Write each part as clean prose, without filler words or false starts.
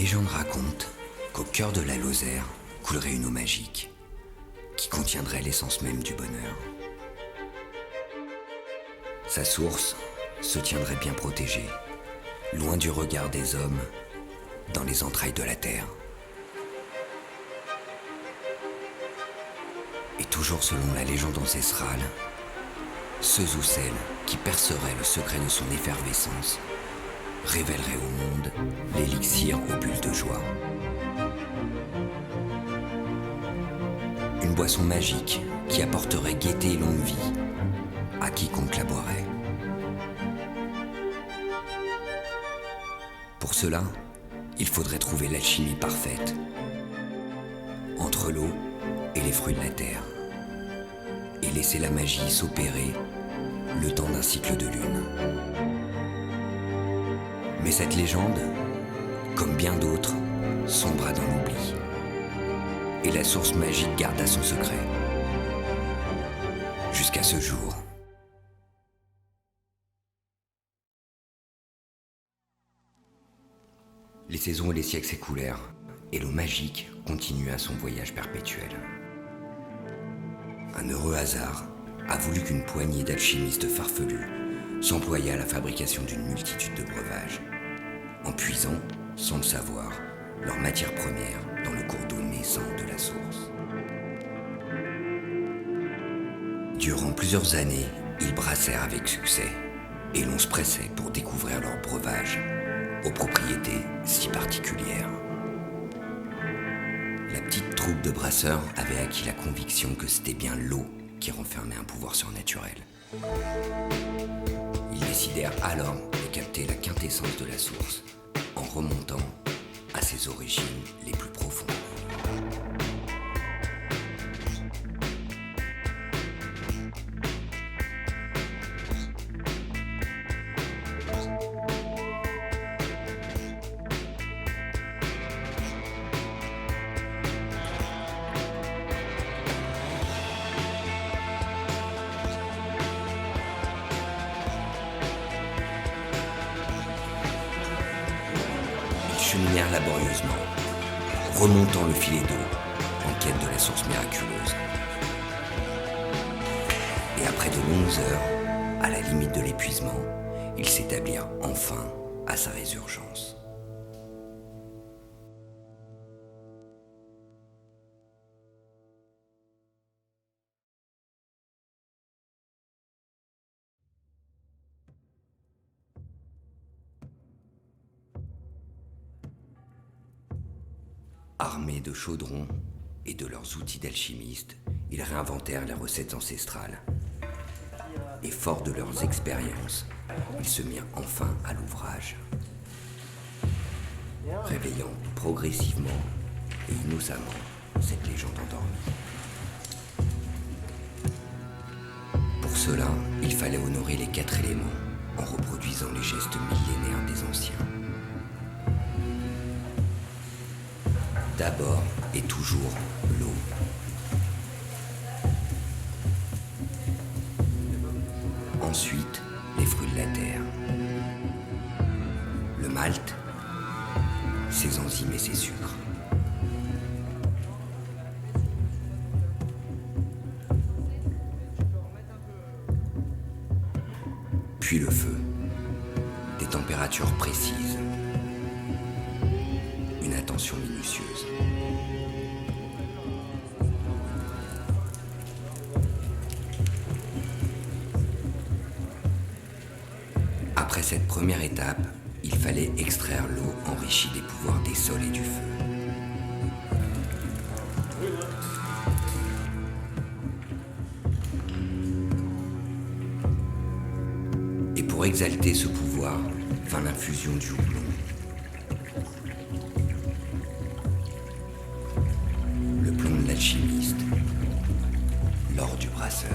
légende raconte qu'au cœur de la Lozère coulerait une eau magique qui contiendrait l'essence même du bonheur. Sa source se tiendrait bien protégée, loin du regard des hommes, dans les entrailles de la terre. Et toujours selon la légende ancestrale, ceux ou celles qui perceraient le secret de son effervescence révéleraient au monde l'élixir aux bulles de joie. Une boisson magique qui apporterait gaieté et longue vie à quiconque la boirait. Pour cela, il faudrait trouver l'alchimie parfaite entre l'eau et les fruits de la terre et laisser la magie s'opérer le temps d'un cycle de lune. Mais cette légende, comme bien d'autres, sombra dans l'oubli et la source magique garda son secret jusqu'à ce jour. Les saisons et les siècles s'écoulèrent et l'eau magique continua son voyage perpétuel. Un heureux hasard a voulu qu'une poignée d'alchimistes farfelus s'employât à la fabrication d'une multitude de breuvages, en puisant, sans le savoir, leur matière première dans le cours d'eau naissant de la source. Durant plusieurs années, ils brassèrent avec succès, et l'on se pressait pour découvrir leurs breuvages, aux propriétés si particulières. La petite troupe de brasseurs avait acquis la conviction que c'était bien l'eau qui renfermait un pouvoir surnaturel. Ils décidèrent alors de capter la quintessence de la source en remontant à ses origines les plus profondes. Cheminèrent laborieusement, remontant le filet d'eau en quête de la source miraculeuse. Et après de longues heures, à la limite de l'épuisement, ils s'établirent enfin à sa résurgence. Armés de chaudrons et de leurs outils d'alchimistes, ils réinventèrent les recettes ancestrales. Et forts de leurs expériences, ils se mirent enfin à l'ouvrage, réveillant progressivement et innocemment cette légende endormie. Pour cela, il fallait honorer les 4 éléments en reproduisant les gestes millénaires des anciens. D'abord et toujours l'eau. Ensuite, les fruits de la terre. Le malt, ses enzymes et ses sucres. Puis le feu, des températures précises. Une attention minutieuse. Après cette première étape, il fallait extraire l'eau enrichie des pouvoirs des sols et du feu. Et pour exalter ce pouvoir, vint l'infusion du houblon. L'alchimiste, l'or du brasseur.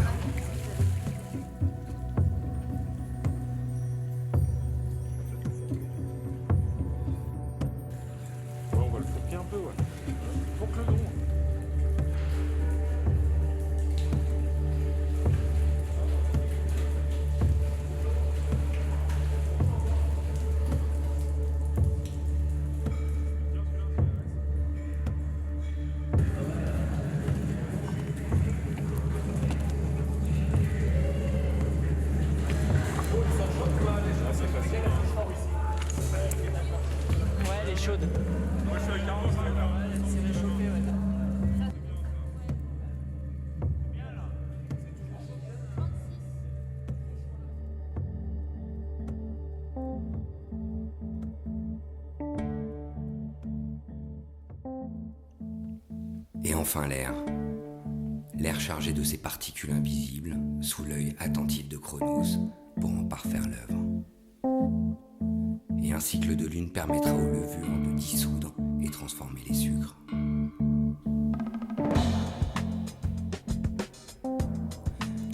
Ouais, on va le fourquer un peu, ouais. Fourque le don. Et enfin l'air. L'air chargé de ces particules invisibles, sous l'œil attentif de Chronos, pour en parfaire l'œuvre. Et un cycle de lune permettra aux levures de dissoudre et transformer les sucres.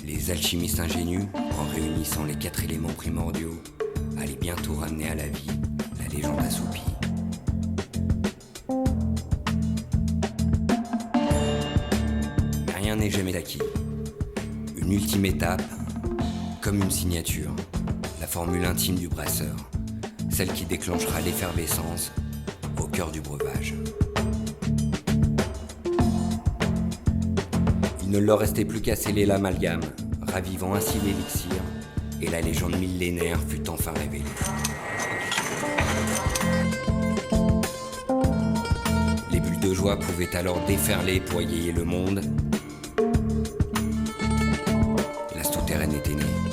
Les alchimistes ingénus, en réunissant les 4 éléments primordiaux, allaient bientôt ramener à la vie la légende assoupie. Mais rien n'est jamais acquis. Une ultime étape, comme une signature, la formule intime du brasseur, celle qui déclenchera l'effervescence au cœur du breuvage. Il ne leur restait plus qu'à sceller l'amalgame, ravivant ainsi l'élixir, et la légende millénaire fut enfin révélée. Les bulles de joie pouvaient alors déferler pour égayer le monde. La souterraine était née.